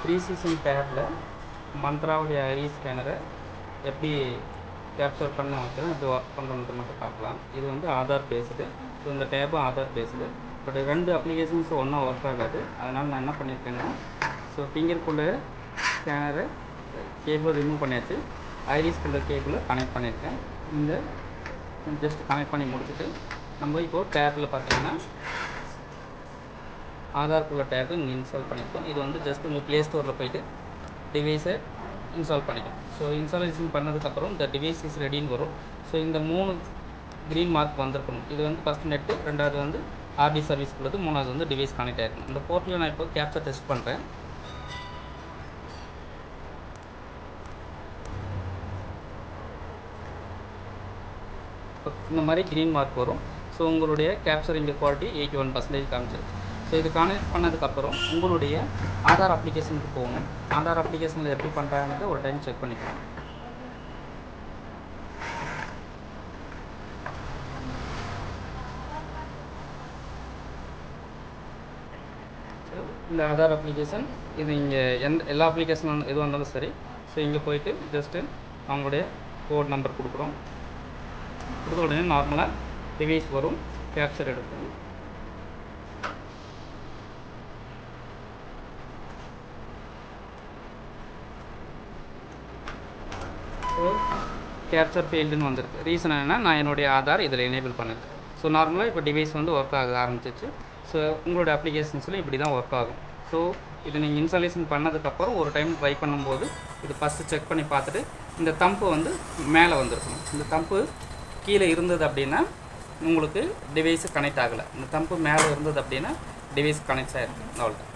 360 டேப்பில் மந்த்ராவுடைய ஐரி ஸ்கேனரை எப்படி கேப்சர் பண்ண வச்சுன்னா எப்படி ஒர்க் பண்ணுறது மட்டும் பார்க்கலாம். இது வந்து ஆதார் பேஸ்டு. ஸோ இந்த டேப்பும் ஆதார் பேஸ்டு. பட் 2 அப்ளிகேஷன்ஸ் ஒன்றா ஒர்க் ஆகாது. அதனால் நான் என்ன பண்ணியிருக்கேன்னா, ஸோ ஃபிங்கருக்குள்ளே ஸ்கேனரு கேபிள் ரிமூவ் பண்ணியாச்சு. ஐரிஸ் கலர் கேபிளை கனெக்ட் பண்ணியிருக்கேன். இந்த ஜஸ்ட் கனெக்ட் பண்ணி முடிச்சுட்டு நம்ம இப்போது டேப்பில் பார்த்தீங்கன்னா ஆதார்க்குள்ள டேப்பு இங்கே இன்ஸ்டால் பண்ணியிருக்கோம். இது வந்து ஜஸ்ட் உங்கள் ப்ளே ஸ்டோரில் போய்ட்டு டிவைஸை இன்ஸ்டால் பண்ணிக்கும். ஸோ இன்ஸ்டாலேஷன் பண்ணதுக்கப்புறம் இந்த டிவைஸ் இஸ் ரெடின்னு வரும். ஸோ இந்த 3 க்ரீன் மார்க் வந்திருக்கணும். இது வந்து ஃபஸ்ட்டு நெட்டு, 2வது வந்து ஆர்டி சர்வீஸ் உள்ளது, 3வது வந்து டிவைஸ் கனெக்ட் ஆகிருக்கும். இந்த போர்ட்டில் நான் இப்போ கேப்சர் டெஸ்ட் பண்ணுறேன். இந்த மாதிரி க்ரீன் மார்க் வரும். ஸோ உங்களுடைய கேப்சரிங் குவாலிட்டி 81% காமிச்சிருக்கு. ஸோ இது கனெக்ட் பண்ணதுக்கப்புறம் உங்களுடைய ஆதார் அப்ளிகேஷனுக்கு போகணும். ஆதார் அப்ளிகேஷனில் எப்படி பண்ணுறாங்கன்னு ஒரு டைம் செக் பண்ணிக்கலாம். இந்த ஆதார் அப்ளிகேஷன் இது இங்கே எல்லா அப்ளிகேஷன் எது வந்தாலும் சரி. ஸோ இங்கே போயிட்டு ஜஸ்ட்டு அவங்களுடைய கோட் நம்பர் கொடுக்குறோம். கொடுத்த உடனே நார்மலாக டிவைஸ் வரும், கேப்சர் எடுக்கும். ஸோ கேப்சர் ஃபெயில்டுன்னு வந்திருக்கு. ரீசன் என்னென்னா, நான் என்னுடைய ஆதார் இதில் எனேபிள் பண்ணியிருக்கேன். ஸோ நார்மலாக இப்போ டிவைஸ் வந்து ஒர்க் ஆக ஆரம்பிச்சிச்சு. ஸோ உங்களுடைய அப்ளிகேஷன்ஸில் இப்படி தான் ஒர்க் ஆகும். ஸோ இது நீங்கள் இன்ஸ்டாலேஷன் பண்ணதுக்கப்புறம் ஒரு டைம் ட்ரை பண்ணும்போது இது ஃபஸ்ட்டு செக் பண்ணி பார்த்துட்டு இந்த தம்பு வந்து மேலே வந்திருக்கணும். இந்த தம்பு கீழே இருந்தது அப்படின்னா உங்களுக்கு டிவைஸு கனெக்ட் ஆகலை. இந்த தம்பு மேலே இருந்தது அப்படின்னா டிவைஸ் கனெக்ட் ஆகிருக்கு. அவ்வளோதான்.